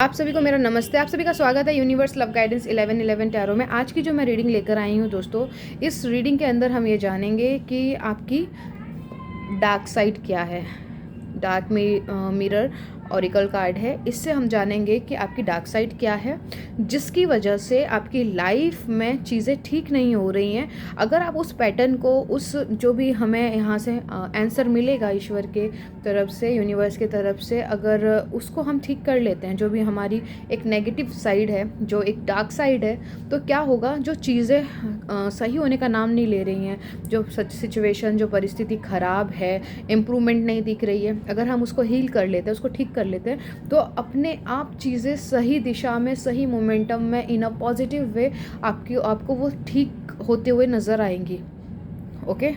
आप सभी को मेरा नमस्ते। आप सभी का स्वागत है यूनिवर्स लव गाइडेंस 1111 टैरो में। आज की जो मैं रीडिंग लेकर आई हूँ दोस्तों, इस रीडिंग के अंदर हम ये जानेंगे कि आपकी डार्क साइड क्या है। डार्क मिरर ऑरिकल कार्ड है। इससे हम जानेंगे कि आपकी डार्क साइड क्या है, जिसकी वजह से आपकी लाइफ में चीज़ें ठीक नहीं हो रही हैं। अगर आप उस पैटर्न को, उस जो भी हमें यहाँ से आंसर मिलेगा ईश्वर के तरफ से, यूनिवर्स के तरफ से, अगर उसको हम ठीक कर लेते हैं, जो भी हमारी एक नेगेटिव साइड है, जो एक डार्क साइड है, तो क्या होगा, जो चीज़ें सही होने का नाम नहीं ले रही हैं, जो सिचुएशन, जो परिस्थिति ख़राब है, इम्प्रूवमेंट नहीं दिख रही है, अगर हम उसको हील कर लेते हैं, उसको ठीक कर लेते हैं, तो अपने आप चीज़ें सही दिशा में, सही मोमेंटम में, इन अ पॉजिटिव वे आपको वो ठीक होते हुए नज़र आएंगी। ओके,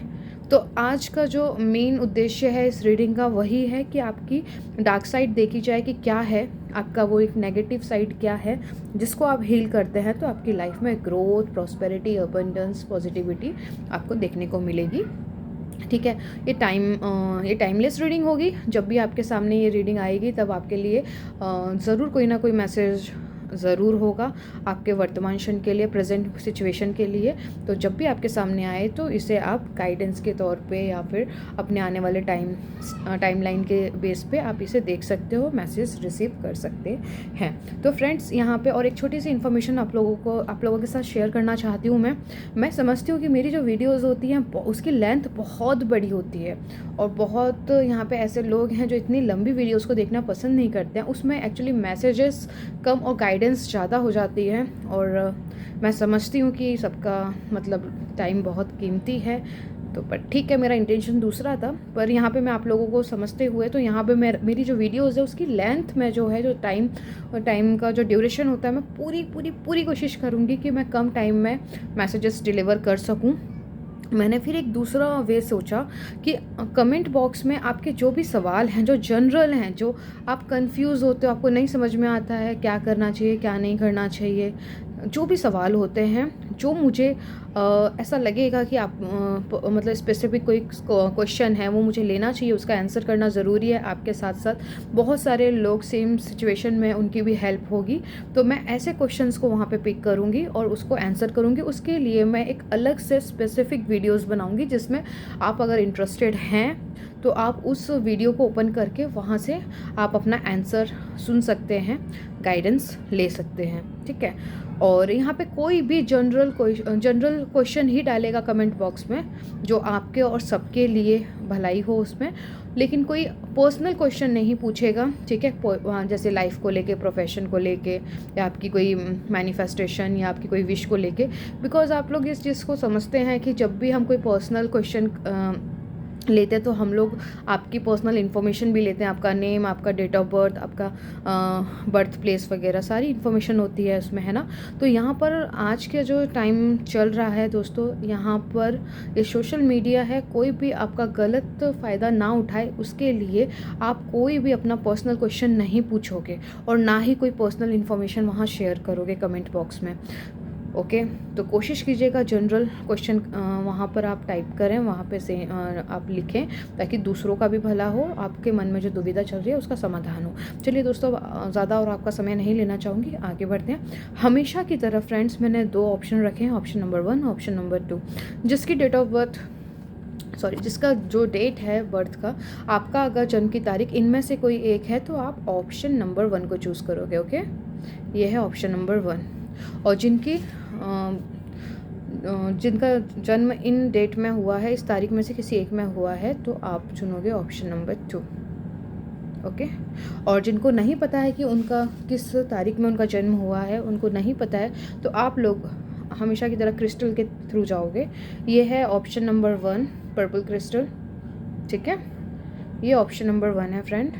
तो आज का जो मेन उद्देश्य है इस रीडिंग का वही है कि आपकी डार्क साइड देखी जाए कि क्या है, आपका वो एक नेगेटिव साइड क्या है, जिसको आप हील करते हैं तो आपकी लाइफ में ग्रोथ, प्रॉस्पेरिटी, अबंडेंस, पॉजिटिविटी आपको देखने को मिलेगी। ठीक है, ये टाइमलेस रीडिंग होगी। जब भी आपके सामने ये रीडिंग आएगी तब आपके लिए ज़रूर कोई ना कोई मैसेज ज़रूर होगा आपके वर्तमान क्षण के लिए, प्रेजेंट सिचुएशन के लिए। तो जब भी आपके सामने आए तो इसे आप गाइडेंस के तौर पे या फिर अपने आने वाले टाइमलाइन के बेस पे आप इसे देख सकते हो, मैसेज रिसीव कर सकते हैं। तो फ्रेंड्स, यहाँ पे और एक छोटी सी इन्फॉर्मेशन आप लोगों के साथ शेयर करना चाहती हूँ। मैं समझती हूँ कि मेरी जो वीडियोज़ होती हैं उसकी लेंथ बहुत बड़ी होती है, और बहुत यहाँ पे ऐसे लोग हैं जो इतनी लंबी वीडियोज़ को देखना पसंद नहीं करते हैं। उसमें एक्चुअली मैसेजेस कम और गाइडेंस ज़्यादा हो जाती है, और मैं समझती हूँ कि सबका मतलब टाइम बहुत कीमती है। तो पर ठीक है, मेरा इंटेंशन दूसरा था, पर यहाँ पे मैं आप लोगों को समझते हुए, तो यहाँ पे मेरी जो वीडियोज़ है उसकी लेंथ में जो है, जो टाइम का जो ड्यूरेशन होता है, मैं पूरी कोशिश करूँगी कि मैं कम टाइम में मैसेजेस डिलीवर कर सकूँ। मैंने फिर एक दूसरा वे सोचा कि कमेंट बॉक्स में आपके जो भी सवाल हैं, जो जनरल हैं, जो आप कंफ्यूज होते हो, आपको नहीं समझ में आता है क्या करना चाहिए, क्या नहीं करना चाहिए, जो भी सवाल होते हैं, जो मुझे ऐसा लगेगा कि आप मतलब स्पेसिफिक कोई क्वेश्चन है वो मुझे लेना चाहिए, उसका आंसर करना ज़रूरी है। आपके साथ साथ बहुत सारे लोग सेम सिचुएशन में, उनकी भी हेल्प होगी, तो मैं ऐसे क्वेश्चंस को वहाँ पे पिक करूँगी और उसको आंसर करूँगी। उसके लिए मैं एक अलग से स्पेसिफिक वीडियोज़ बनाऊँगी, जिसमें आप अगर इंटरेस्टेड हैं तो आप उस वीडियो को ओपन करके वहाँ से आप अपना आंसर सुन सकते हैं, गाइडेंस ले सकते हैं। ठीक है, और यहाँ पे कोई भी जनरल क्वेश्चन ही डालेगा कमेंट बॉक्स में, जो आपके और सबके लिए भलाई हो उसमें, लेकिन कोई पर्सनल क्वेश्चन नहीं पूछेगा। ठीक है, वहाँ जैसे लाइफ को लेके, प्रोफेशन को लेके, या आपकी कोई मैनिफेस्टेशन या आपकी कोई विश को लेके, बिकॉज आप लोग इस चीज़ को समझते हैं कि जब भी हम कोई पर्सनल क्वेश्चन लेते हैं तो हम लोग आपकी पर्सनल इन्फॉर्मेशन भी लेते हैं, आपका नेम, आपका डेट ऑफ बर्थ, आपका बर्थ प्लेस वगैरह सारी इन्फॉर्मेशन होती है उसमें, है ना। तो यहाँ पर आज के जो टाइम चल रहा है दोस्तों, यहाँ पर ये सोशल मीडिया है, कोई भी आपका गलत फ़ायदा ना उठाए, उसके लिए आप कोई भी अपना पर्सनल क्वेश्चन नहीं पूछोगे और ना ही कोई पर्सनल इन्फॉर्मेशन वहाँ शेयर करोगे कमेंट बॉक्स में। ओके, तो कोशिश कीजिएगा जनरल क्वेश्चन वहाँ पर आप टाइप करें, वहाँ पे से आप लिखें, ताकि दूसरों का भी भला हो, आपके मन में जो दुविधा चल रही है उसका समाधान हो। चलिए दोस्तों, ज़्यादा और आपका समय नहीं लेना चाहूँगी, आगे बढ़ते हैं। हमेशा की तरह फ्रेंड्स, मैंने 2 ऑप्शन रखे हैं, ऑप्शन नंबर 1, ऑप्शन नंबर 2। जिसकी डेट ऑफ बर्थ, जिसका जो डेट है बर्थ का, आपका अगर जन्म की तारीख इनमें से कोई एक है, तो आप ऑप्शन नंबर 1 को चूज़ करोगे। ओके, ये है ऑप्शन नंबर 1। और जिनका जन्म इन डेट में हुआ है, इस तारीख में से किसी एक में हुआ है, तो आप चुनोगे ऑप्शन नंबर 2। ओके, और जिनको नहीं पता है कि उनका किस तारीख में उनका जन्म हुआ है, उनको नहीं पता है, तो आप लोग हमेशा की तरह क्रिस्टल के थ्रू जाओगे। ये है ऑप्शन नंबर 1, पर्पल क्रिस्टल। ठीक है, ये ऑप्शन नंबर 1 है फ्रेंड,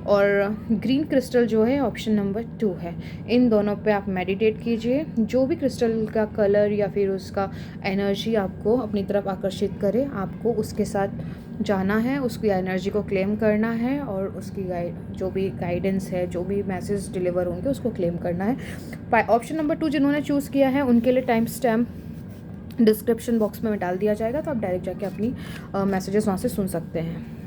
और ग्रीन क्रिस्टल जो है ऑप्शन नंबर 2 है। इन दोनों पे आप मेडिटेट कीजिए। जो भी क्रिस्टल का कलर या फिर उसका एनर्जी आपको अपनी तरफ आकर्षित करे, आपको उसके साथ जाना है, उसकी एनर्जी को क्लेम करना है, और उसकी जो भी गाइडेंस है, जो भी मैसेज डिलीवर होंगे, उसको क्लेम करना है। ऑप्शन नंबर 2 जिन्होंने चूज़ किया है, उनके लिए टाइम स्टैम्प डिस्क्रिप्शन बॉक्स में डाल दिया जाएगा, तो आप डायरेक्ट जाके अपनी मैसेजेस वहाँ से सुन सकते हैं।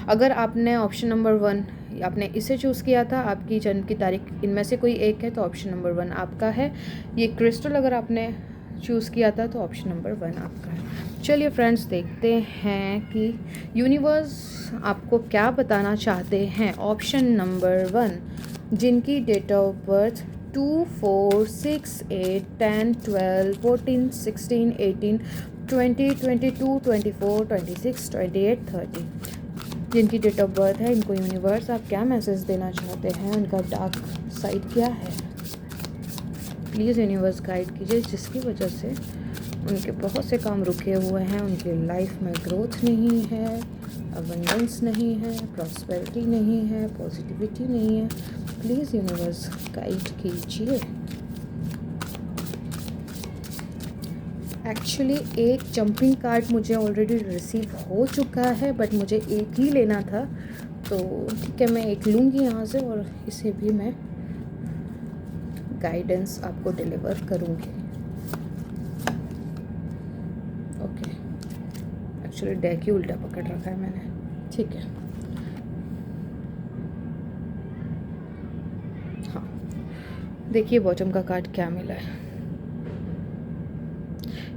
अगर आपने ऑप्शन नंबर 1 आपने इसे चूज़ किया था, आपकी जन्म की तारीख इनमें से कोई एक है तो ऑप्शन नंबर 1 आपका है। ये क्रिस्टल अगर आपने चूज़ किया था तो ऑप्शन नंबर 1 आपका है। चलिए फ्रेंड्स, देखते हैं कि यूनिवर्स आपको क्या बताना चाहते हैं। ऑप्शन नंबर 1, जिनकी डेट ऑफ बर्थ 2, 4, 6, 8, 10, 12, 14, 16, 18, 20, 22, 24, 26, 28, 30, जिनकी डेट ऑफ बर्थ है, इनको यूनिवर्स आप क्या मैसेज देना चाहते हैं, उनका डार्क साइड क्या है। प्लीज़ यूनिवर्स गाइड कीजिए, जिसकी वजह से उनके बहुत से काम रुके हुए हैं, उनकी लाइफ में ग्रोथ नहीं है, अबंडेंस नहीं है, प्रॉस्पेरिटी नहीं है, पॉजिटिविटी नहीं है। प्लीज़ यूनिवर्स गाइड कीजिए। एक्चुअली एक जंपिंग कार्ड मुझे ऑलरेडी रिसीव हो चुका है, बट मुझे एक ही लेना था, तो ठीक है, मैं एक लूँगी यहाँ से और इसे भी मैं गाइडेंस आपको डिलीवर करूँगी। ओके, एक्चुअली डेक ही उल्टा पकड़ रखा है मैंने, ठीक है। हाँ, देखिए बॉटम का कार्ड क्या मिला है।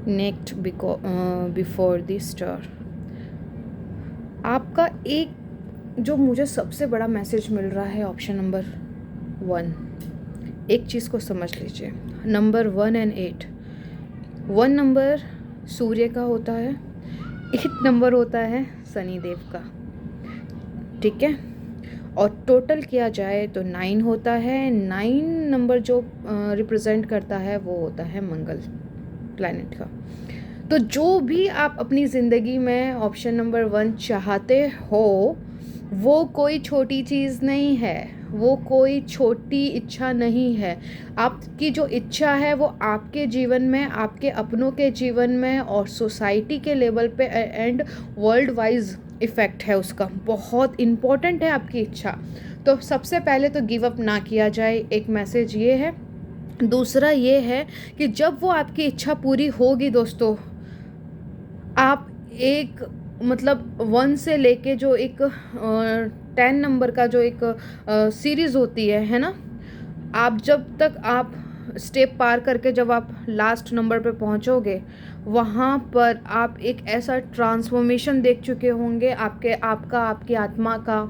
Next before the star. आपका एक जो मुझे सबसे बड़ा मैसेज मिल रहा है, ऑप्शन नंबर 1, एक चीज़ को समझ लीजिए। नंबर 1 और 8, 1 नंबर सूर्य का होता है, 8 नंबर होता है शनिदेव का, ठीक है। और टोटल किया जाए तो 9 होता है। 9 नंबर जो रिप्रेजेंट करता है वो होता है मंगल प्लैनेट का। तो जो भी आप अपनी ज़िंदगी में ऑप्शन नंबर 1 चाहते हो, वो कोई छोटी चीज़ नहीं है, वो कोई छोटी इच्छा नहीं है। आपकी जो इच्छा है वो आपके जीवन में, आपके अपनों के जीवन में और सोसाइटी के लेवल पे एंड वर्ल्ड वाइज इफ़ेक्ट है उसका, बहुत इम्पॉर्टेंट है आपकी इच्छा। तो सबसे पहले तो गिव अप ना किया जाए, एक मैसेज ये है। दूसरा ये है कि जब वो आपकी इच्छा पूरी होगी दोस्तों, आप एक मतलब 1 से लेके जो एक 10 नंबर का जो एक सीरीज़ होती है ना, आप जब तक आप स्टेप पार करके जब आप लास्ट नंबर पे पहुंचोगे, वहाँ पर आप एक ऐसा ट्रांसफॉर्मेशन देख चुके होंगे, आपकी आत्मा का,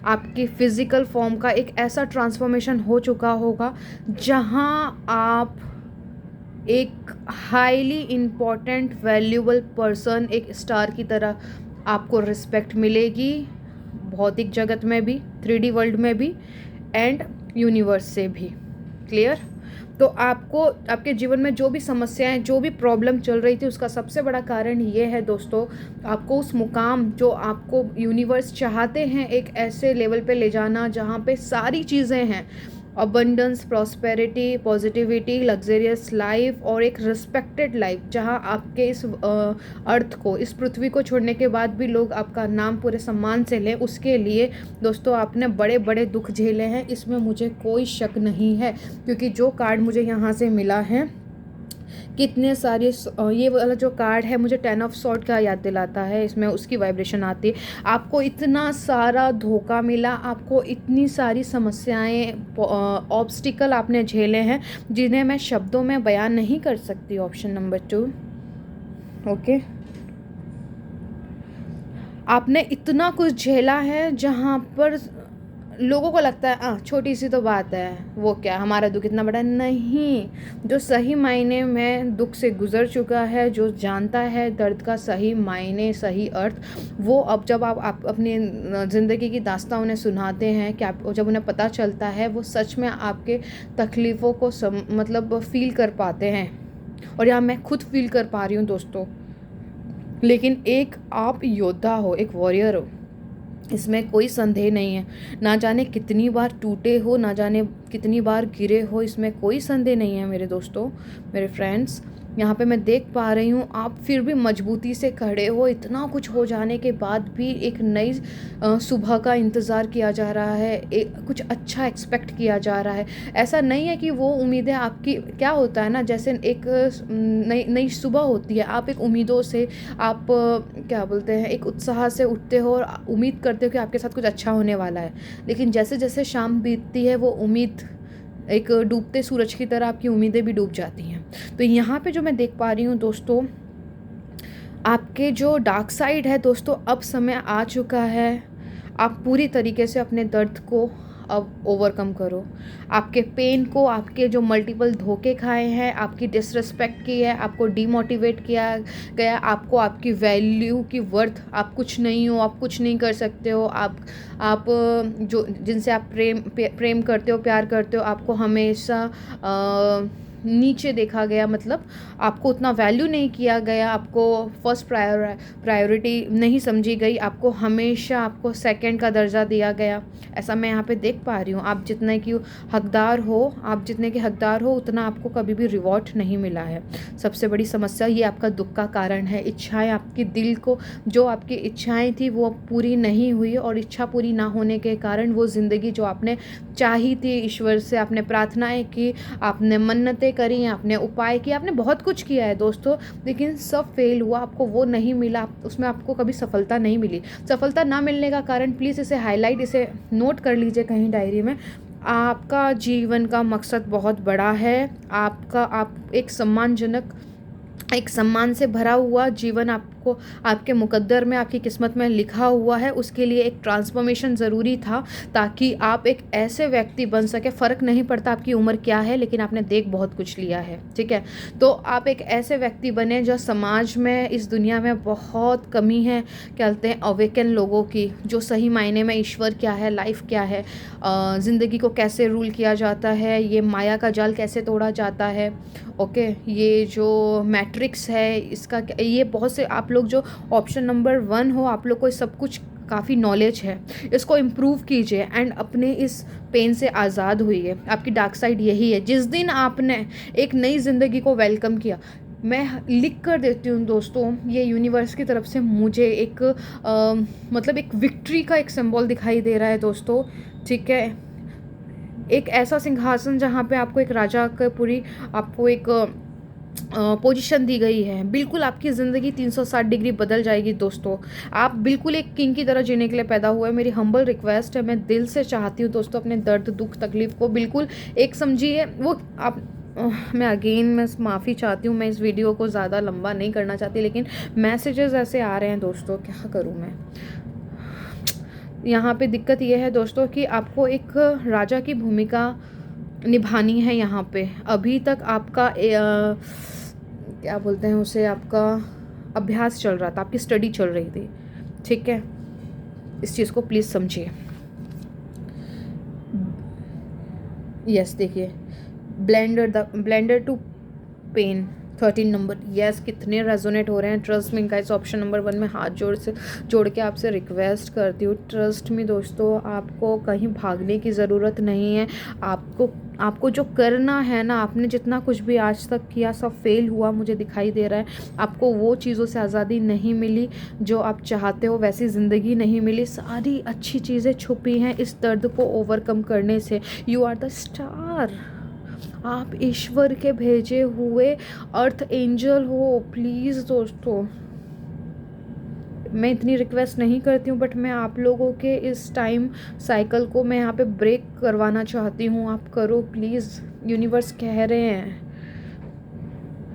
आपकी फिज़िकल फॉर्म का एक ऐसा ट्रांसफॉर्मेशन हो चुका होगा जहाँ आप एक हाईली इम्पॉर्टेंट वैल्यूबल पर्सन, एक स्टार की तरह आपको रिस्पेक्ट मिलेगी, भौतिक जगत में भी, 3D वर्ल्ड में भी एंड यूनिवर्स से भी। क्लियर? तो आपको आपके जीवन में जो भी समस्याएं, जो भी प्रॉब्लम चल रही थी, उसका सबसे बड़ा कारण ये है दोस्तों, आपको उस मुकाम जो आपको यूनिवर्स चाहते हैं एक ऐसे लेवल पे ले जाना जहाँ पे सारी चीज़ें हैं, abundance, prosperity, positivity, luxurious life और एक रिस्पेक्टेड लाइफ, जहां आपके इस अर्थ को, इस पृथ्वी को छोड़ने के बाद भी लोग आपका नाम पूरे सम्मान से लें। उसके लिए दोस्तों आपने बड़े बड़े दुख झेले हैं, इसमें मुझे कोई शक नहीं है, क्योंकि जो कार्ड मुझे यहाँ से मिला है, कितने सारे, ये वाला जो कार्ड है मुझे 10 ऑफ सॉर्ड का याद दिलाता है, इसमें उसकी वाइब्रेशन आती है। आपको इतना सारा धोखा मिला, आपको इतनी सारी समस्याएं, ऑब्स्टिकल आपने झेले हैं जिन्हें मैं शब्दों में बयान नहीं कर सकती। ऑप्शन नंबर 2, ओके, आपने इतना कुछ झेला है जहाँ पर लोगों को लगता है छोटी सी तो बात है, वो क्या, हमारा दुख इतना बड़ा नहीं। जो सही मायने में दुख से गुजर चुका है, जो जानता है दर्द का सही मायने, सही अर्थ, वो अब जब आप अपनी ज़िंदगी की दास्तां उन्हें सुनाते हैं, कि आप जब उन्हें पता चलता है, वो सच में आपके तकलीफ़ों को मतलब फ़ील कर पाते हैं। और यहाँ मैं खुद फील कर पा रही हूँ दोस्तों। लेकिन एक आप योद्धा हो, एक वॉरियर हो, इसमें कोई संदेह नहीं है। ना जाने कितनी बार टूटे हो, ना जाने कितनी बार गिरे हो, इसमें कोई संदेह नहीं है मेरे दोस्तों, मेरे फ्रेंड्स। यहाँ पे मैं देख पा रही हूँ आप फिर भी मजबूती से खड़े हो। इतना कुछ हो जाने के बाद भी एक नई सुबह का इंतज़ार किया जा रहा है, कुछ अच्छा एक्सपेक्ट किया जा रहा है। ऐसा नहीं है कि वो उम्मीदें आपकी, क्या होता है ना, जैसे एक नई नई सुबह होती है, आप एक उम्मीदों से, आप क्या बोलते हैं, एक उत्साह से उठते हो और उम्मीद करते हो कि आपके साथ कुछ अच्छा होने वाला है। लेकिन जैसे जैसे शाम बीतती है वो उम्मीद एक डूबते सूरज की तरह आपकी उम्मीदें भी डूब जाती हैं। तो यहाँ पे जो मैं देख पा रही हूँ दोस्तों, आपके जो डार्क साइड है दोस्तों, अब समय आ चुका है। आप पूरी तरीके से अपने दर्द को अब ओवरकम करो। आपके पेन को, आपके जो मल्टीपल धोखे खाए हैं, आपकी डिसरिस्पेक्ट की है, आपको डीमोटिवेट किया गया, आपको आपकी वैल्यू की वर्थ, आप कुछ नहीं हो, आप कुछ नहीं कर सकते हो, आप जो जिनसे आप प्रेम करते हो, प्यार करते हो, आपको हमेशा नीचे देखा गया, मतलब आपको उतना वैल्यू नहीं किया गया, आपको फर्स्ट प्रायोरिटी नहीं समझी गई, आपको हमेशा आपको सेकंड का दर्जा दिया गया। ऐसा मैं यहाँ पे देख पा रही हूँ। आप जितने की हकदार हो, आप जितने के हकदार हो, उतना आपको कभी भी रिवॉर्ड नहीं मिला है। सबसे बड़ी समस्या ये आपका दुख का कारण है। इच्छाएं, आपकी दिल को जो आपकी इच्छाएं थी वो पूरी नहीं हुई, और इच्छा पूरी ना होने के कारण वो ज़िंदगी जो आपने चाही थी, ईश्वर से आपने प्रार्थनाएं की, आपने मन्नतें करी, आपने उपाय किया, आपने बहुत कुछ किया है दोस्तों, लेकिन सब फेल हुआ, आपको वो नहीं मिला, उसमें आपको कभी सफलता नहीं मिली। सफलता ना मिलने का कारण, प्लीज़ इसे हाईलाइट, इसे नोट कर लीजिए कहीं डायरी में। आपका जीवन का मकसद बहुत बड़ा है। आप एक सम्मानजनक, एक सम्मान से भरा हुआ जीवन आपको, आपके मुकद्दर में, आपकी किस्मत में लिखा हुआ है। उसके लिए एक ट्रांसफॉर्मेशन ज़रूरी था, ताकि आप एक ऐसे व्यक्ति बन सके। फ़र्क नहीं पड़ता आपकी उम्र क्या है, लेकिन आपने देख बहुत कुछ लिया है, ठीक है। तो आप एक ऐसे व्यक्ति बने जो समाज में, इस दुनिया में बहुत कमी है, क्या कहते हैं, अवेकन लोगों की, जो सही मायने में ईश्वर क्या है, लाइफ क्या है, ज़िंदगी को कैसे रूल किया जाता है, ये माया का जाल कैसे तोड़ा जाता है, ओके, ये जो मैट्रिक्स है इसका, ये बहुत से, आप लोग जो ऑप्शन नंबर 1 हो, आप लोग को सब कुछ काफ़ी नॉलेज है, इसको इम्प्रूव कीजिए एंड अपने इस पेन से आज़ाद हुई। आपकी डार्क साइड यही है। जिस दिन आपने एक नई ज़िंदगी को वेलकम किया, मैं लिख कर देती हूँ दोस्तों, ये यूनिवर्स की तरफ से मुझे एक मतलब एक विक्ट्री का एक सिंबल दिखाई दे रहा है दोस्तों, ठीक है। एक ऐसा सिंहासन जहाँ पे आपको एक राजा का पूरी, आपको एक पोजीशन दी गई है। बिल्कुल आपकी ज़िंदगी 360 डिग्री बदल जाएगी दोस्तों। आप बिल्कुल एक किंग की तरह जीने के लिए पैदा हुए। मेरी हम्बल रिक्वेस्ट है, मैं दिल से चाहती हूँ दोस्तों, अपने दर्द, दुख, तकलीफ़ को बिल्कुल एक समझिए। वो आप मैं माफ़ी चाहती हूँ, मैं इस वीडियो को ज़्यादा लंबा नहीं करना चाहती, लेकिन मैसेजेस ऐसे आ रहे हैं दोस्तों, क्या करूँ मैं। यहाँ पे दिक्कत ये है दोस्तों कि आपको एक राजा की भूमिका निभानी है यहाँ पे। अभी तक आपका क्या बोलते हैं उसे, आपका अभ्यास चल रहा था, आपकी स्टडी चल रही थी, ठीक है। इस चीज़ को प्लीज़ समझिए। यस, देखिए, ब्लेंडर टू पेन 13 नंबर, यस, कितने रेजोनेट हो रहे हैं। Trust me guys, option number 1 में हाथ जोड़ के आपसे रिक्वेस्ट करती हूँ, ट्रस्ट मी दोस्तों, आपको कहीं भागने की ज़रूरत नहीं है। आपको जो करना है ना, आपने जितना कुछ भी आज तक किया सब फेल हुआ, मुझे दिखाई दे रहा है। आपको वो चीज़ों से आज़ादी नहीं मिली जो आप चाहते हो, वैसी ज़िंदगी नहीं मिली। सारी अच्छी चीज़ें छुपी हैं इस दर्द को ओवरकम करने से। यू आर द स्टार, आप ईश्वर के भेजे हुए अर्थ एंजल हो। प्लीज़ दोस्तों, मैं इतनी रिक्वेस्ट नहीं करती हूँ, बट मैं आप लोगों के इस टाइम साइकिल को मैं यहाँ पे ब्रेक करवाना चाहती हूँ। आप करो प्लीज़, यूनिवर्स कह रहे हैं।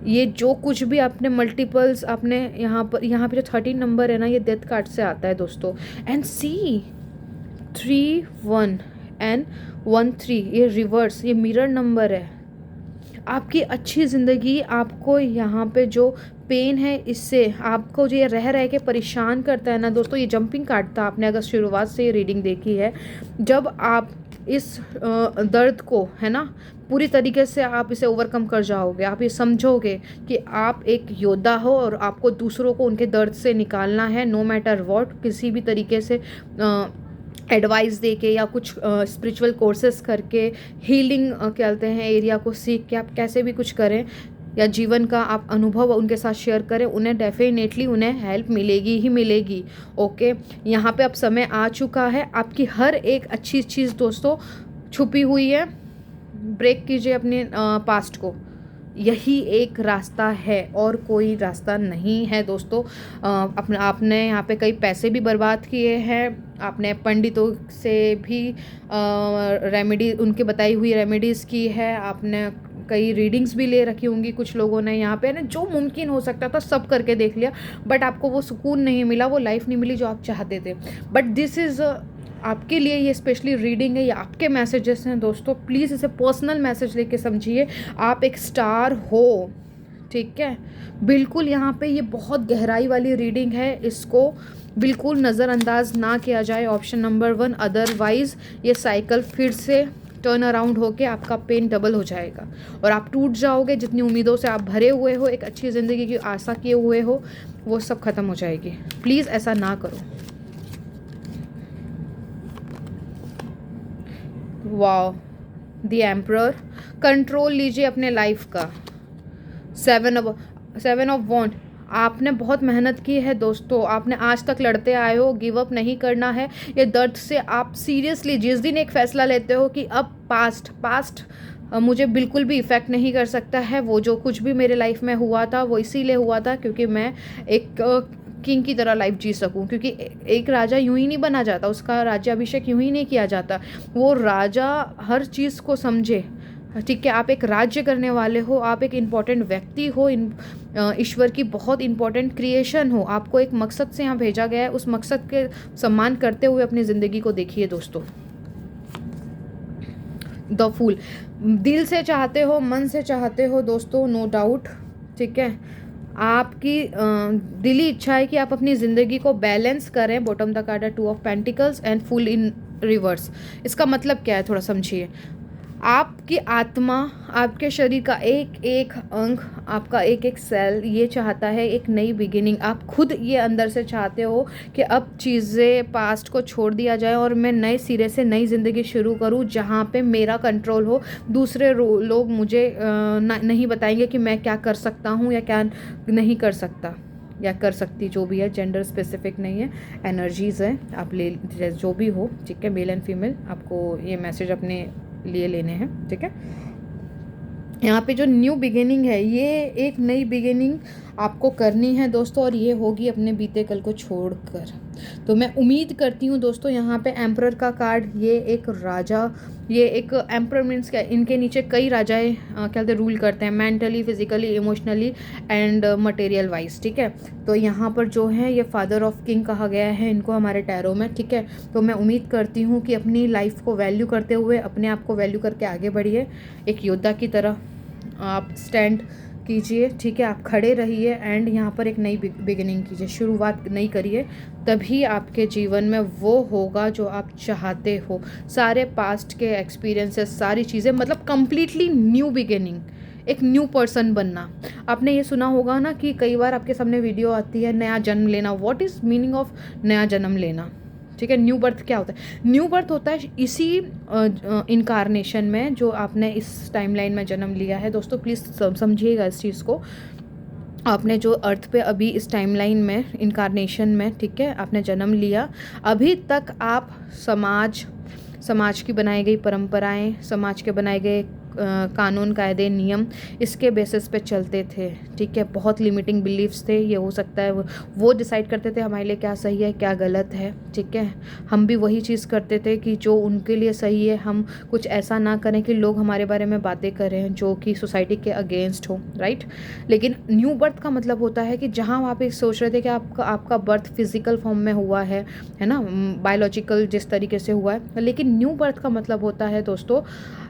ये जो कुछ भी आपने मल्टीपल्स, आपने यहाँ पे जो 13 नंबर है ना, ये डेथ कार्ड से आता है दोस्तों। एंड सी 3 1 एंड 1 3, ये रिवर्स, ये मिरर नंबर है। आपकी अच्छी ज़िंदगी, आपको यहाँ पे जो पेन है, इससे आपको जो ये रह के परेशान करता है ना दोस्तों, ये जंपिंग कार्ड था। आपने अगर शुरुआत से ये रीडिंग देखी है, जब आप इस दर्द को, है ना, पूरी तरीके से आप इसे ओवरकम कर जाओगे, आप ये समझोगे कि आप एक योद्धा हो और आपको दूसरों को उनके दर्द से निकालना है, नो मैटर व्हाट, किसी भी तरीके से एडवाइस दे के या कुछ स्पिरिचुअल कोर्सेस करके, हीलिंग कहते हैं एरिया को सीख के, आप कैसे भी कुछ करें। या जीवन का आप अनुभव उनके साथ शेयर करें, उन्हें डेफिनेटली उन्हें हेल्प मिलेगी ही मिलेगी। ओके, यहाँ पे अब समय आ चुका है, आपकी हर एक अच्छी चीज़ दोस्तों छुपी हुई है। ब्रेक कीजिए अपने पास्ट को, यही एक रास्ता है और कोई रास्ता नहीं है दोस्तों। आपने यहाँ पे कई पैसे भी बर्बाद किए हैं, आपने पंडितों से भी रेमेडी, उनके बताई हुई रेमेडीज़ की है, आपने कई रीडिंग्स भी ले रखी होंगी कुछ लोगों ने। यहाँ पे ना जो मुमकिन हो सकता था सब करके देख लिया, बट आपको वो सुकून नहीं मिला, वो लाइफ नहीं मिली जो आप चाहते थे। बट दिस इज़ आपके लिए ये स्पेशली रीडिंग है, ये आपके मैसेजेस हैं दोस्तों। प्लीज़ इसे पर्सनल मैसेज लेके समझिए। आप एक स्टार हो, ठीक है, बिल्कुल। यहाँ पे ये बहुत गहराई वाली रीडिंग है, इसको बिल्कुल नज़रअंदाज ना किया जाए। ऑप्शन नंबर 1, अदरवाइज़ ये साइकिल फिर से टर्न अराउंड होके आपका पेन डबल हो जाएगा और आप टूट जाओगे। जितनी उम्मीदों से आप भरे हुए हो, एक अच्छी ज़िंदगी की आशा किए हुए हो, वो सब ख़त्म हो जाएगी। प्लीज़ ऐसा ना करो। वाओ, द एम्परर, कंट्रोल लीजिए अपने लाइफ का। सेवन ऑफ वॉन्ड, आपने बहुत मेहनत की है दोस्तों, आपने आज तक लड़ते आए हो, गिव अप नहीं करना है। ये दर्द से आप सीरियसली जिस दिन एक फ़ैसला लेते हो कि अब पास्ट मुझे बिल्कुल भी इफ़ेक्ट नहीं कर सकता है, वो जो कुछ भी मेरे लाइफ में हुआ था वो इसीलिए हुआ था क्योंकि मैं एक किंग की तरह लाइफ जी सकूं। क्योंकि एक राजा यूं ही नहीं बना जाता, उसका राज्याभिषेक यूं ही नहीं किया जाता। वो राजा हर चीज़ को समझे, ठीक है। आप एक राज्य करने वाले हो, आप एक इम्पॉर्टेंट व्यक्ति हो, ईश्वर की बहुत इम्पॉर्टेंट क्रिएशन हो, आपको एक मकसद से यहाँ भेजा गया है। उस मकसद के सम्मान करते हुए अपनी ज़िंदगी को देखिए दोस्तों। द फूल, दिल से चाहते हो, मन से चाहते हो दोस्तों, नो डाउट, ठीक है। आपकी दिली इच्छा है कि आप अपनी ज़िंदगी को बैलेंस करें। बॉटम द कार्ड है 2 of pentacles and full in reverse. इसका मतलब क्या है, थोड़ा समझिए। आपकी आत्मा, आपके शरीर का एक एक अंग, आपका एक एक सेल ये चाहता है एक नई बिगिनिंग। आप खुद ये अंदर से चाहते हो कि अब चीज़ें पास्ट को छोड़ दिया जाए और मैं नए सिरे से नई ज़िंदगी शुरू करूं जहां पे मेरा कंट्रोल हो। दूसरे लोग मुझे नहीं बताएंगे कि मैं क्या कर सकता हूं या क्या नहीं कर सकता या कर सकती, जो भी है। जेंडर स्पेसिफिक नहीं है, एनर्जीज़ है, आप ले जो भी हो, ठीक है, मेल एंड फीमेल। आपको ये मैसेज अपने लिए लेने हैं, ठीक है। यहाँ पे जो न्यू बिगिनिंग है, ये एक नई बिगिनिंग आपको करनी है दोस्तों, और ये होगी अपने बीते कल को छोड़कर। तो मैं उम्मीद करती हूँ दोस्तों, यहाँ पे एम्परर का कार्ड, ये एक राजा, ये एक एम्परर मीन्स क्या, इनके नीचे कई राजाएं कहते रूल करते हैं, mentally, physically, emotionally and material wise, ठीक है। तो यहाँ पर जो है ये फादर ऑफ किंग कहा गया है इनको हमारे टैरो में, ठीक है। तो मैं उम्मीद करती हूँ कि अपनी लाइफ को वैल्यू करते हुए अपने आप को वैल्यू करके आगे बढ़िए, एक योद्धा की तरह आप स्टैंड कीजिए, ठीक है। आप खड़े रहिए एंड यहाँ पर एक नई बिगिनिंग कीजिए, शुरुआत नई करिए, तभी आपके जीवन में वो होगा जो आप चाहते हो। सारे पास्ट के एक्सपीरियंसेस, सारी चीज़ें, मतलब कम्प्लीटली न्यू बिगिनिंग, एक न्यू पर्सन बनना। आपने ये सुना होगा ना कि कई बार आपके सामने वीडियो आती है नया जन्म लेना। व्हाट इज़ मीनिंग ऑफ नया जन्म लेना, ठीक है। न्यू बर्थ क्या होता है? न्यू बर्थ होता है इसी इनकारनेशन में जो आपने इस टाइमलाइन में जन्म लिया है दोस्तों। प्लीज़ समझिएगा इस चीज़ को। आपने जो अर्थ पे अभी इस टाइमलाइन में, इनकारनेशन में, ठीक है, आपने जन्म लिया, अभी तक आप समाज की बनाई गई परंपराएं, समाज के बनाए गए कानून, कायदे, नियम, इसके बेसिस पे चलते थे, ठीक है। बहुत लिमिटिंग बिलीव्स थे। ये हो सकता है वो डिसाइड करते थे हमारे लिए क्या सही है, क्या गलत है, ठीक है। हम भी वही चीज़ करते थे कि जो उनके लिए सही है, हम कुछ ऐसा ना करें कि लोग हमारे बारे में बातें करें जो कि सोसाइटी के अगेंस्ट हो, राइट। लेकिन न्यू बर्थ का मतलब होता है कि जहाँ आप एक सोच रहे थे कि आपका बर्थ फिजिकल फॉर्म में हुआ है ना, बायोलॉजिकल जिस तरीके से हुआ है, लेकिन न्यू बर्थ का मतलब होता है दोस्तों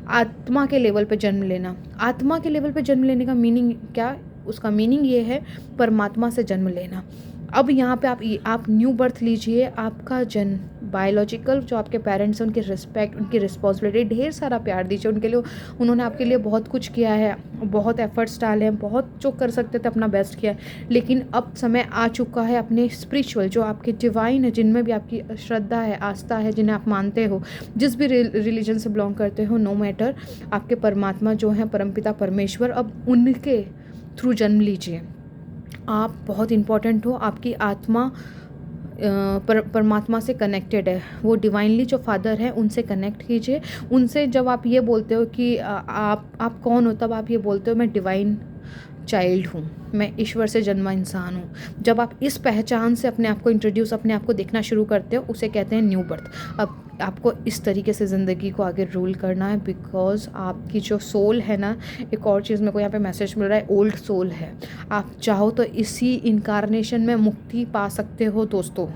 आत्मा के लेवल पे जन्म लेना। आत्मा के लेवल पे जन्म लेने का मीनिंग क्या? उसका मीनिंग ये है परमात्मा से जन्म लेना। अब यहाँ पे आप न्यू बर्थ लीजिए, आपका जन्म बायोलॉजिकल जो आपके पेरेंट्स हैं उनकी रिस्पेक्ट, उनकी रिस्पॉन्सिबिलिटी, ढेर सारा प्यार दीजिए उनके लिए। उन्होंने आपके लिए बहुत कुछ किया है, बहुत एफर्ट्स डाले हैं, बहुत जो कर सकते थे अपना बेस्ट किया है। लेकिन अब समय आ चुका है अपने स्पिरिचुअल जो आपके डिवाइन है, जिनमें भी आपकी श्रद्धा है, आस्था है, जिन्हें आप मानते हो, जिस भी रिलीजन से बिलोंग करते हो, नो मैटर, आपके परमात्मा जो हैं परमपिता परमेश्वर, अब उनके थ्रू जन्म लीजिए। आप बहुत इम्पॉर्टेंट हो, आपकी आत्मा परमात्मा से कनेक्टेड है, वो डिवाइनली जो फादर है उनसे कनेक्ट कीजिए। उनसे जब आप ये बोलते हो कि आप कौन हो, तब आप ये बोलते हो मैं डिवाइन चाइल्ड हूँ, मैं ईश्वर से जन्मा इंसान हूँ। जब आप इस पहचान से अपने आप को इंट्रोड्यूस, अपने आप को देखना शुरू करते हो, उसे कहते हैं न्यू बर्थ। अब आपको इस तरीके से ज़िंदगी को आगे रूल करना है, बिकॉज आपकी जो सोल है ना, एक और चीज़ मेरे को यहाँ पे मैसेज मिल रहा है, ओल्ड सोल है। आप चाहो तो इसी इनकारनेशन में मुक्ति पा सकते हो दोस्तों,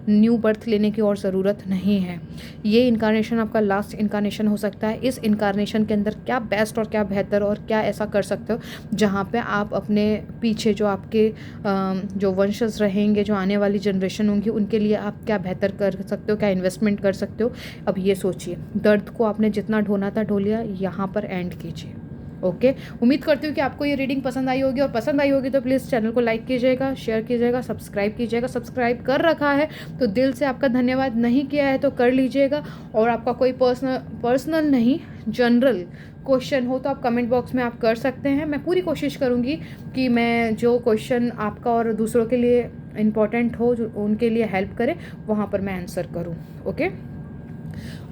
न्यू बर्थ लेने की और ज़रूरत नहीं है। ये इनकारनेशन आपका लास्ट इनकारनेशन हो सकता है। इस इनकारनेशन के अंदर क्या बेस्ट और क्या बेहतर और क्या ऐसा कर सकते हो जहाँ पे आप अपने पीछे जो आपके जो वंशज रहेंगे, जो आने वाली जनरेशन होंगी, उनके लिए आप क्या बेहतर कर सकते हो, क्या इन्वेस्टमेंट कर सकते हो। अब ये सोचिए, दर्द को आपने जितना ढोना था ढो लिया, यहाँ पर एंड कीजिए। ओके, उम्मीद करती हूँ कि आपको ये रीडिंग पसंद आई होगी, और पसंद आई होगी तो प्लीज़ चैनल को लाइक कीजिएगा, शेयर कीजिएगा, सब्सक्राइब कीजिएगा। सब्सक्राइब कर रखा है तो दिल से आपका धन्यवाद, नहीं किया है तो कर लीजिएगा। और आपका कोई पर्सनल नहीं, जनरल क्वेश्चन हो तो आप कमेंट बॉक्स में आप कर सकते हैं। मैं पूरी कोशिश करूँगी कि मैं जो क्वेश्चन आपका और दूसरों के लिए इम्पॉर्टेंट हो, जो उनके लिए हेल्प करे, वहाँ पर मैं आंसर करूँ। ओके,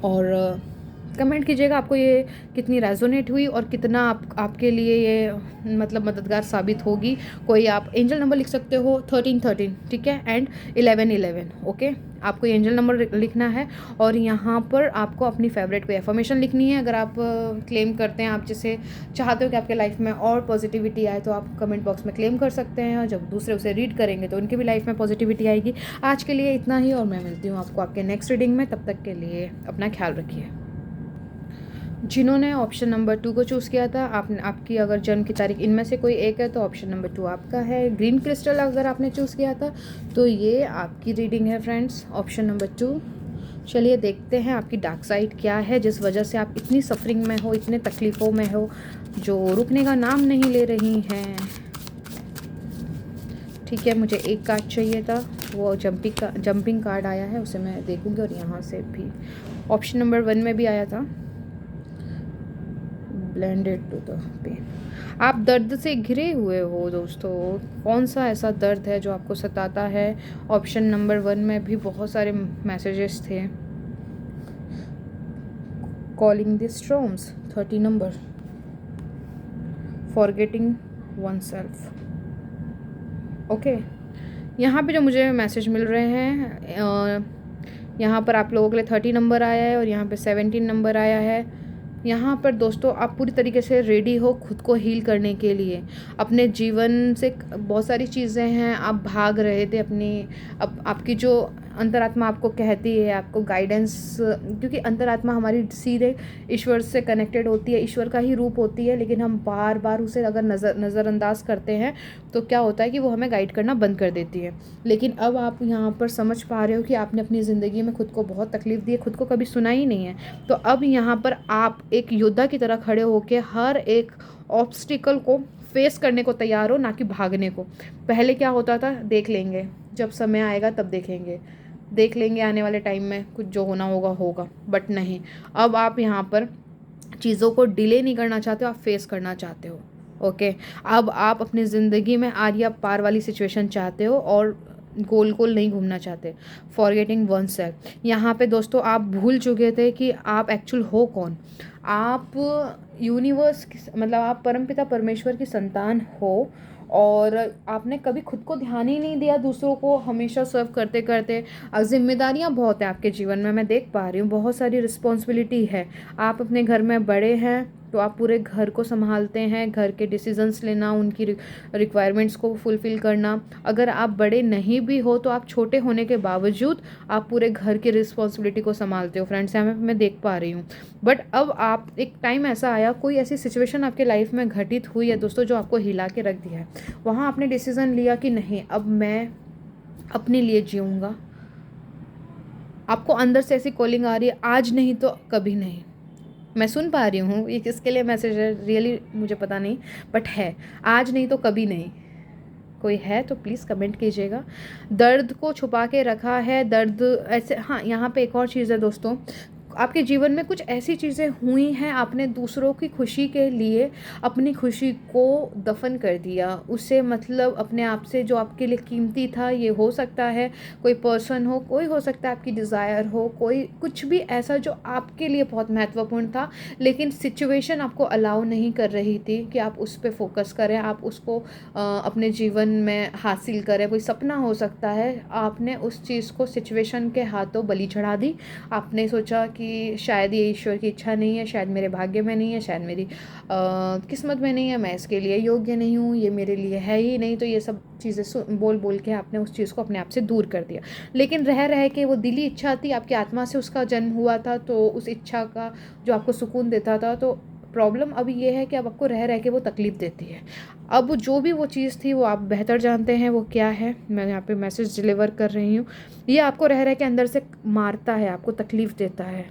और कमेंट कीजिएगा आपको ये कितनी रेजोनेट हुई और कितना आपके लिए ये मतलब मददगार साबित होगी। कोई आप एंजल नंबर लिख सकते हो 1313, ठीक है, एंड 1111। ओके, आपको ये एंजल नंबर लिखना है, और यहाँ पर आपको अपनी फेवरेट कोई एफर्मेशन लिखनी है। अगर आप क्लेम करते हैं, आप जिसे चाहते हो कि आपके लाइफ में और पॉजिटिविटी आए, तो आप कमेंट बॉक्स में क्लेम कर सकते हैं, और जब दूसरे उसे रीड करेंगे तो उनकी भी लाइफ में पॉजिटिविटी आएगी। आज के लिए इतना ही, और मैं मिलती हूँ आपको आपके नेक्स्ट रीडिंग में। तब तक के लिए अपना ख्याल रखिए। जिन्होंने ऑप्शन नंबर 2 को चूज़ किया था, आपकी अगर जन्म की तारीख इनमें से कोई एक है तो ऑप्शन नंबर 2 आपका है। ग्रीन क्रिस्टल अगर आपने चूज़ किया था तो ये आपकी रीडिंग है फ्रेंड्स, ऑप्शन नंबर 2। चलिए देखते हैं आपकी डार्क साइड क्या है, जिस वजह से आप इतनी सफरिंग में हो, इतने तकलीफ़ों में हो, जो रुकने का नाम नहीं ले रही हैं। ठीक है, मुझे एक कार्ड चाहिए था, वो जंपिंग कार्ड आया है, उसे मैं देखूँगी। और यहाँ से भी ऑप्शन नंबर 1 में भी आया था, ब्लेंडेड टू द पेन। आप दर्द से घिरे हुए हो दोस्तों। कौन सा ऐसा दर्द है जो आपको सताता है? ऑप्शन नंबर 1 में भी बहुत सारे मैसेजेस थे। Calling the storms 30 number, forgetting one self. Okay, यहाँ पे जो मुझे मैसेज मिल रहे हैं, यहाँ पर आप लोगों के लिए 30 नंबर आया है और यहाँ पे 17 नंबर आया है। यहाँ पर दोस्तों आप पूरी तरीके से रेडी हो खुद को हील करने के लिए। अपने जीवन से बहुत सारी चीज़ें हैं, आप भाग रहे थे अपनी, अब आपकी जो अंतरात्मा आपको कहती है, आपको गाइडेंस, क्योंकि अंतरात्मा हमारी सीधे ईश्वर से कनेक्टेड होती है, ईश्वर का ही रूप होती है, लेकिन हम बार बार उसे अगर नज़रअंदाज करते हैं तो क्या होता है कि वो हमें गाइड करना बंद कर देती है। लेकिन अब आप यहाँ पर समझ पा रहे हो कि आपने अपनी ज़िंदगी में खुद को बहुत तकलीफ़ दी है, खुद को कभी सुना ही नहीं है। तो अब यहाँ पर आप एक योद्धा की तरह खड़े होकर हर एक ऑब्स्टिकल को फेस करने को तैयार हो, ना कि भागने को। पहले क्या होता था, देख लेंगे, जब समय आएगा तब देख लेंगे आने वाले टाइम में कुछ जो होना होगा, बट नहीं, अब आप यहाँ पर चीज़ों को डिले नहीं करना चाहते हो, आप फेस करना चाहते हो। ओके, अब आप अपनी ज़िंदगी में आर या पार वाली सिचुएशन चाहते हो और गोल गोल नहीं घूमना चाहते। फॉरगेटिंग वन सेल्फ, यहाँ पे दोस्तों आप भूल चुके थे कि आप एक्चुअल हो कौन। आप यूनिवर्स मतलब आप परमपिता परमेश्वर की संतान हो, और आपने कभी खुद को ध्यान ही नहीं दिया, दूसरों को हमेशा सर्व करते करते। जिम्मेदारियां बहुत हैं आपके जीवन में, मैं देख पा रही हूँ, बहुत सारी रिस्पॉन्सिबिलिटी है। आप अपने घर में बड़े हैं तो आप पूरे घर को संभालते हैं, घर के डिसीजंस लेना, उनकी रिक्वायरमेंट्स को फुलफ़िल करना। अगर आप बड़े नहीं भी हो तो आप छोटे होने के बावजूद आप पूरे घर की रिस्पॉन्सिबिलिटी को संभालते हो फ्रेंड्स, यहाँ मैं देख पा रही हूँ। बट अब आप एक टाइम ऐसा आया, कोई ऐसी सिचुएशन आपके लाइफ में घटित हुई है दोस्तों जो आपको हिला के रख दिया है। वहाँ आपने डिसीज़न लिया कि नहीं, अब मैं अपने लिए जीऊँगा। आपको अंदर से ऐसी कॉलिंग आ रही है, आज नहीं तो कभी नहीं। मैं सुन पा रही हूँ, ये किसके लिए मैसेज है रियली मुझे पता नहीं, बट है, आज नहीं तो कभी नहीं। कोई है तो प्लीज़ कमेंट कीजिएगा। दर्द को छुपा के रखा है, दर्द ऐसे, हाँ यहाँ पे एक और चीज़ है दोस्तों, आपके जीवन में कुछ ऐसी चीज़ें हुई हैं, आपने दूसरों की खुशी के लिए अपनी खुशी को दफन कर दिया, उससे मतलब अपने आप से जो आपके लिए कीमती था, ये हो सकता है कोई पर्सन हो, कोई हो सकता है आपकी डिज़ायर हो, कोई कुछ भी ऐसा जो आपके लिए बहुत महत्वपूर्ण था, लेकिन सिचुएशन आपको अलाउ नहीं कर रही थी कि आप उस पर फोकस करें, आप उसको अपने जीवन में हासिल करें। कोई सपना हो सकता है, आपने उस चीज़ को सिचुएशन के हाथों बलि चढ़ा दी। आपने सोचा कि शायद ये ईश्वर की इच्छा नहीं है, शायद मेरे भाग्य में नहीं है, शायद मेरी किस्मत में नहीं है, मैं इसके लिए योग्य नहीं हूँ, ये मेरे लिए है ही नहीं। तो ये सब चीज़ें बोल बोल के आपने उस चीज़ को अपने आप से दूर कर दिया। लेकिन रह रह के वो दिली इच्छा थी, आपकी आत्मा से उसका जन्म हुआ था, तो उस इच्छा का जो आपको सुकून देता था, तो प्रॉब्लम अभी ये है कि अब आपको रह रह के वो तकलीफ़ देती है। अब जो भी वो चीज़ थी वो आप बेहतर जानते हैं वो क्या है, मैं यहाँ पे मैसेज डिलीवर कर रही हूँ। ये आपको रह रह के अंदर से मारता है, आपको तकलीफ़ देता है।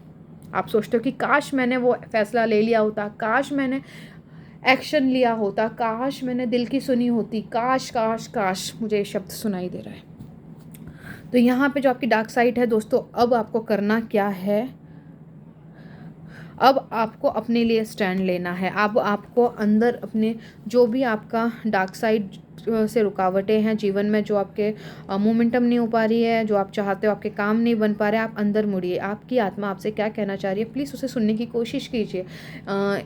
आप सोचते हो कि काश मैंने वो फ़ैसला ले लिया होता, काश मैंने एक्शन लिया होता, काश मैंने दिल की सुनी होती, काश काश काश। मुझे ये शब्द सुनाई दे रहा है। तो यहाँ पे जो आपकी डार्क साइड है दोस्तों, अब आपको करना क्या है, अब आपको अपने लिए स्टैंड लेना है। अब आपको अंदर अपने जो भी आपका डार्क साइड से रुकावटें हैं जीवन में, जो आपके मोमेंटम नहीं हो पा रही है, जो आप चाहते हो आपके काम नहीं बन पा रहे, आप अंदर मुड़िए। आपकी आत्मा आपसे क्या कहना चाह रही है, प्लीज़ उसे सुनने की कोशिश कीजिए।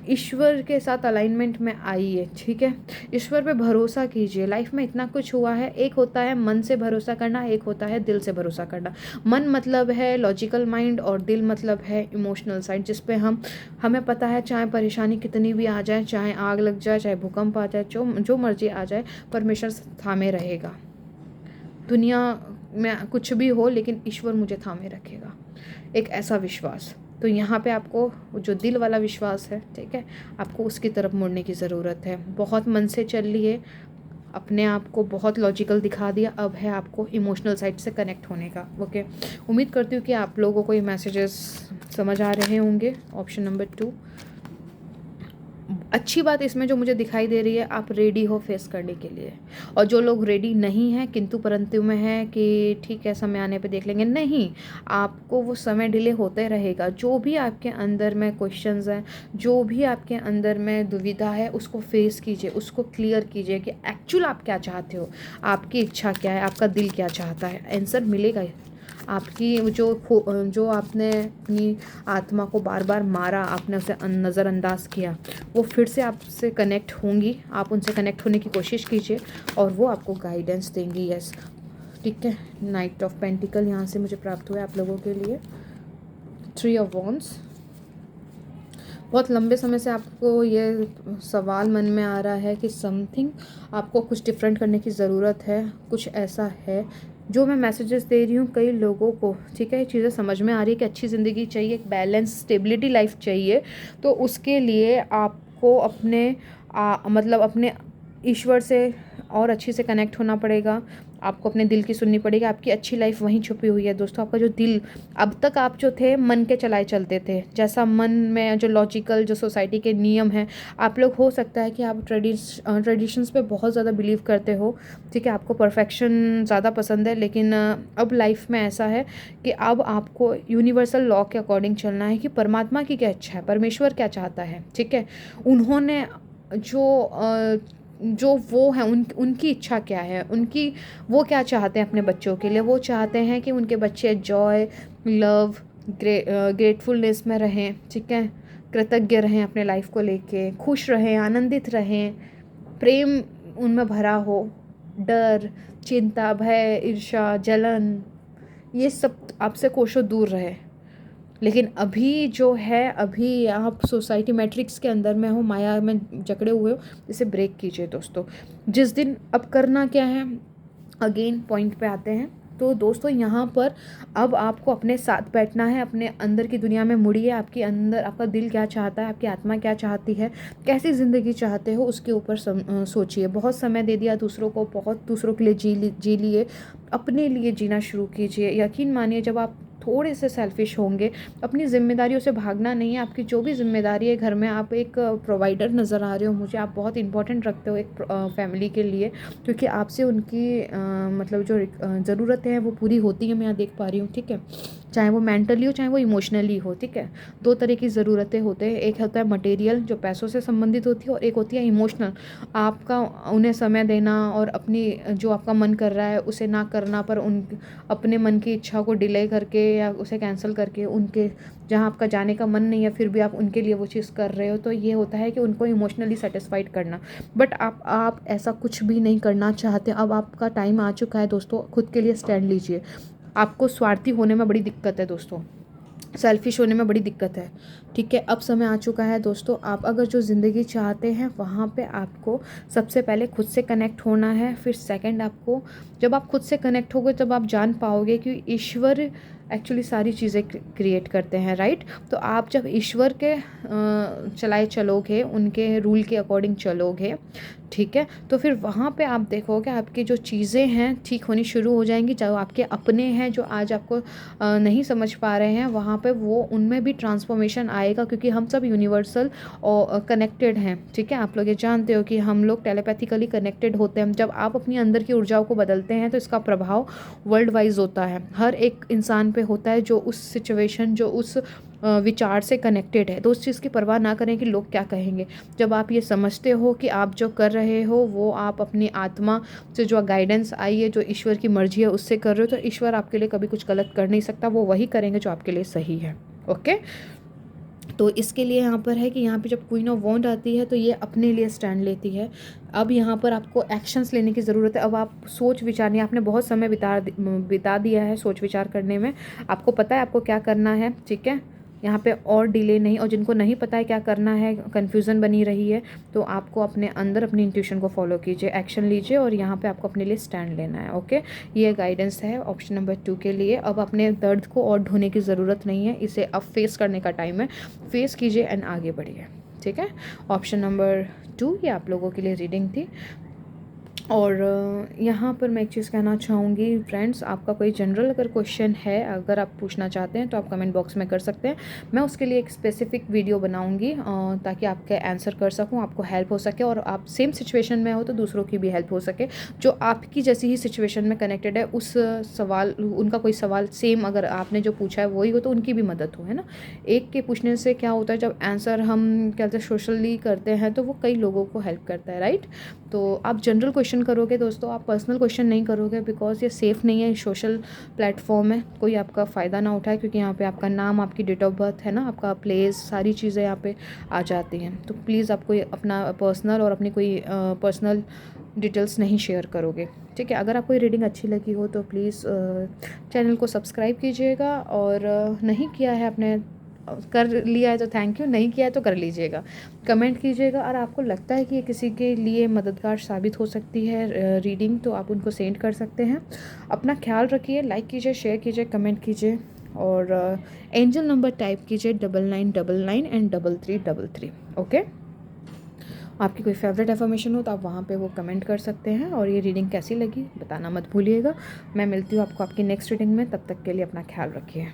ईश्वर के साथ अलाइनमेंट में आइए, ठीक है। ईश्वर पे भरोसा कीजिए। लाइफ में इतना कुछ हुआ है, एक होता है मन से भरोसा करना, एक होता है दिल से भरोसा करना। मन मतलब है लॉजिकल माइंड और दिल मतलब है इमोशनल साइड, जिस पे हमें पता है चाहे परेशानी कितनी भी आ जाए, चाहे आग लग जाए, चाहे भूकंप आ जाए, जो मर्जी आ जाए, परमेश्वर थामे रहेगा। दुनिया में कुछ भी हो लेकिन ईश्वर मुझे थामे रखेगा, एक ऐसा विश्वास। तो यहाँ पे आपको जो दिल वाला विश्वास है, ठीक है, आपको उसकी तरफ मुड़ने की ज़रूरत है। बहुत मन से चल लिए, अपने आप को बहुत लॉजिकल दिखा दिया, अब है आपको इमोशनल साइड से कनेक्ट होने का। ओके, उम्मीद करती हूँ कि आप लोगों को ये मैसेजेस समझ आ रहे होंगे। ऑप्शन नंबर 2, अच्छी बात इसमें जो मुझे दिखाई दे रही है, आप रेडी हो फेस करने के लिए। और जो लोग रेडी नहीं हैं, किंतु परंतु में है कि ठीक है समय आने पे देख लेंगे, नहीं, आपको वो समय डिले होते रहेगा। जो भी आपके अंदर में क्वेश्चंस हैं, जो भी आपके अंदर में दुविधा है, उसको फेस कीजिए, उसको क्लियर कीजिए कि एक्चुअल आप क्या चाहते हो, आपकी इच्छा क्या है, आपका दिल क्या चाहता है। आंसर मिलेगा ही। आपकी जो आपने अपनी आत्मा को बार बार मारा, आपने उसे नज़रअंदाज किया, वो फिर से आपसे कनेक्ट होंगी। आप उनसे कनेक्ट होने की कोशिश कीजिए और वो आपको गाइडेंस देंगी। यस, ठीक है। नाइट ऑफ पेंटिकल यहाँ से मुझे प्राप्त हुआ है आप लोगों के लिए। 3 ऑफ वॉन्ड्स, बहुत लंबे समय से आपको ये सवाल मन में आ रहा है कि समथिंग आपको कुछ डिफरेंट करने की ज़रूरत है, कुछ ऐसा है। जो मैं मैसेजेस दे रही हूँ कई लोगों को, ठीक है, ये चीज़ें समझ में आ रही है कि अच्छी ज़िंदगी चाहिए, एक बैलेंस स्टेबिलिटी लाइफ चाहिए। तो उसके लिए आपको मतलब अपने ईश्वर से और अच्छे से कनेक्ट होना पड़ेगा। आपको अपने दिल की सुननी पड़ेगी। आपकी अच्छी लाइफ वहीं छुपी हुई है दोस्तों। आपका जो दिल, अब तक आप जो थे मन के चलाए चलते थे, जैसा मन में जो लॉजिकल जो सोसाइटी के नियम हैं, आप लोग हो सकता है कि आप ट्रेडिशंस पे बहुत ज़्यादा बिलीव करते हो, ठीक है, आपको परफेक्शन ज़्यादा पसंद है। लेकिन अब लाइफ में ऐसा है कि अब आपको यूनिवर्सल लॉ के अकॉर्डिंग चलना है कि परमात्मा की क्या इच्छा है, परमेश्वर क्या चाहता है, ठीक है। उन्होंने जो वो हैं, उनकी इच्छा क्या है, उनकी वो क्या चाहते हैं अपने बच्चों के लिए। वो चाहते हैं कि उनके बच्चे जॉय, लव, ग्रेटफुलनेस में रहें, ठीक है, कृतज्ञ रहें, अपने लाइफ को लेके खुश रहें, आनंदित रहें, प्रेम उनमें भरा हो, डर, चिंता, भय, ईर्ष्या, जलन, ये सब आपसे कोसों दूर रहे। लेकिन अभी जो है, अभी आप सोसाइटी मैट्रिक्स के अंदर में हो, माया में जकड़े हुए हो, इसे ब्रेक कीजिए दोस्तों। जिस दिन अब करना क्या है, अगेन पॉइंट पे आते हैं, तो दोस्तों यहाँ पर अब आपको अपने साथ बैठना है, अपने अंदर की दुनिया में मुड़िए, आपके अंदर आपका दिल क्या चाहता है, आपकी आत्मा क्या चाहती है, कैसी ज़िंदगी चाहते हो, उसके ऊपर सोचिए। बहुत समय दे दिया दूसरों को, बहुत दूसरों के लिए जी लिए, अपने लिए जीना शुरू कीजिए। यकीन मानिए जब आप थोड़े से सेल्फिश होंगे, अपनी ज़िम्मेदारियों से भागना नहीं है, आपकी जो भी ज़िम्मेदारी है घर में, आप एक प्रोवाइडर नज़र आ रहे हो मुझे, आप बहुत इंपॉर्टेंट रखते हो एक फैमिली के लिए, क्योंकि आपसे उनकी मतलब जो ज़रूरतें हैं वो पूरी होती हैं, मैं यहाँ देख पा रही हूँ, ठीक है। चाहे वो मेंटली हो, चाहे वो इमोशनली हो, ठीक है। दो तरह की ज़रूरतें होते हैं, एक होता है मटेरियल जो पैसों से संबंधित होती है, और एक होती है इमोशनल, आपका उन्हें समय देना और अपनी जो आपका मन कर रहा है उसे ना करना, पर उन अपने मन की इच्छा को डिले करके या उसे कैंसिल करके, उनके जहाँ आपका जाने का मन नहीं है फिर भी आप उनके लिए वो चीज़ कर रहे हो, तो ये होता है कि उनको इमोशनली सेटिस्फाइड करना। बट आप ऐसा कुछ भी नहीं करना चाहते। अब आपका टाइम आ चुका है दोस्तों, खुद के लिए स्टैंड लीजिए। आपको स्वार्थी होने में बड़ी दिक्कत है दोस्तों, सेल्फिश होने में बड़ी दिक्कत है, ठीक है। अब समय आ चुका है दोस्तों, आप अगर जो ज़िंदगी चाहते हैं वहाँ पे आपको सबसे पहले खुद से कनेक्ट होना है। फिर सेकंड, आपको जब आप खुद से कनेक्ट होगे तब आप जान पाओगे कि ईश्वर एक्चुअली सारी चीज़ें क्रिएट करते हैं, राइट। तो आप जब ईश्वर के चलाए चलोगे, उनके रूल के अकॉर्डिंग चलोगे, ठीक है, तो फिर वहाँ पे आप देखोगे आपकी जो चीज़ें हैं ठीक होनी शुरू हो जाएंगी। जो आपके अपने हैं जो आज आपको नहीं समझ पा रहे हैं, वहाँ पे वो उनमें भी ट्रांसफॉर्मेशन आएगा, क्योंकि हम सब यूनिवर्सल और कनेक्टेड हैं, ठीक है। आप लोग ये जानते हो कि हम लोग टेलीपैथिकली कनेक्टेड होते हैं। जब आप अपनी अंदर की ऊर्जाओं को बदलते हैं तो इसका प्रभाव वर्ल्ड वाइज होता है, हर एक इंसान पे होता है जो उस सिचुएशन, जो उस विचार से कनेक्टेड है। तो उस चीज़ की परवाह ना करें कि लोग क्या कहेंगे। जब आप ये समझते हो कि आप जो कर रहे हो वो आप अपनी आत्मा से जो गाइडेंस आई है, जो ईश्वर की मर्जी है उससे कर रहे हो, तो ईश्वर आपके लिए कभी कुछ गलत कर नहीं सकता, वो वही करेंगे जो आपके लिए सही है, ओके। तो इसके लिए यहाँ पर है कि यहाँ पे जब क्वीन ऑफ वॉन्ड आती है तो ये अपने लिए स्टैंड लेती है। अब यहाँ पर आपको एक्शंस लेने की ज़रूरत है। अब आप सोच विचार नहीं, आपने बहुत समय बिता दिया है सोच विचार करने में, आपको पता है आपको क्या करना है, ठीक है। यहाँ पे और डिले नहीं, और जिनको नहीं पता है क्या करना है, कन्फ्यूज़न बनी रही है, तो आपको अपने अंदर अपनी इंट्यूशन को फॉलो कीजिए, एक्शन लीजिए, और यहाँ पे आपको अपने लिए स्टैंड लेना है, ओके। ये गाइडेंस है ऑप्शन नंबर 2 के लिए। अब अपने दर्द को और ढोने की ज़रूरत नहीं है, इसे अब फेस करने का टाइम है। फेस कीजिए एंड आगे बढ़िए, ठीक है। ऑप्शन नंबर 2 ये आप लोगों के लिए रीडिंग थी। और यहाँ पर मैं एक चीज़ कहना चाहूँगी फ्रेंड्स, आपका कोई जनरल अगर क्वेश्चन है, अगर आप पूछना चाहते हैं तो आप कमेंट बॉक्स में कर सकते हैं। मैं उसके लिए एक स्पेसिफिक वीडियो बनाऊँगी ताकि आपके आंसर कर सकूँ, आपको हेल्प हो सके, और आप सेम सिचुएशन में हो तो दूसरों की भी हेल्प हो सके, जो आपकी जैसी ही सिचुएशन में कनेक्टेड है। उस सवाल, उनका कोई सवाल सेम अगर आपने जो पूछा है वही हो तो उनकी भी मदद हो, है ना। एक के पूछने से क्या होता है, जब आंसर हम क्या कहते हैं सोशली करते हैं तो वो कई लोगों को हेल्प करता है, राइट। तो आप जनरल क्वेश्चन करोगे दोस्तों, आप पर्सनल क्वेश्चन नहीं करोगे, बिकॉज ये सेफ़ नहीं है, सोशल प्लेटफॉर्म है, कोई आपका फ़ायदा ना उठाए, क्योंकि यहाँ पे आपका नाम, आपकी डेट ऑफ बर्थ है ना, आपका प्लेस, सारी चीज़ें यहाँ पे आ जाती हैं। तो प्लीज़ आप कोई अपना पर्सनल और अपनी कोई पर्सनल डिटेल्स नहीं शेयर करोगे, ठीक है। अगर आपको ये रीडिंग अच्छी लगी हो तो प्लीज़ चैनल को सब्सक्राइब कीजिएगा, और नहीं किया है आपने, कर लिया है तो थैंक यू, नहीं किया है तो कर लीजिएगा, कमेंट कीजिएगा। और आपको लगता है कि ये किसी के लिए मददगार साबित हो सकती है रीडिंग, तो आप उनको सेंड कर सकते हैं। अपना ख्याल रखिए, लाइक कीजिए, शेयर कीजिए, कमेंट कीजिए, और एंजल नंबर टाइप कीजिए 9999 एंड 3333, ओके। आपकी कोई फेवरेट एफर्मेशन हो तो आप वहाँ पे वो कमेंट कर सकते हैं। और ये रीडिंग कैसी लगी बताना मत भूलिएगा। मैं मिलती हूँ आपको आपकी नेक्स्ट रीडिंग में, तब तक के लिए अपना ख्याल रखिए।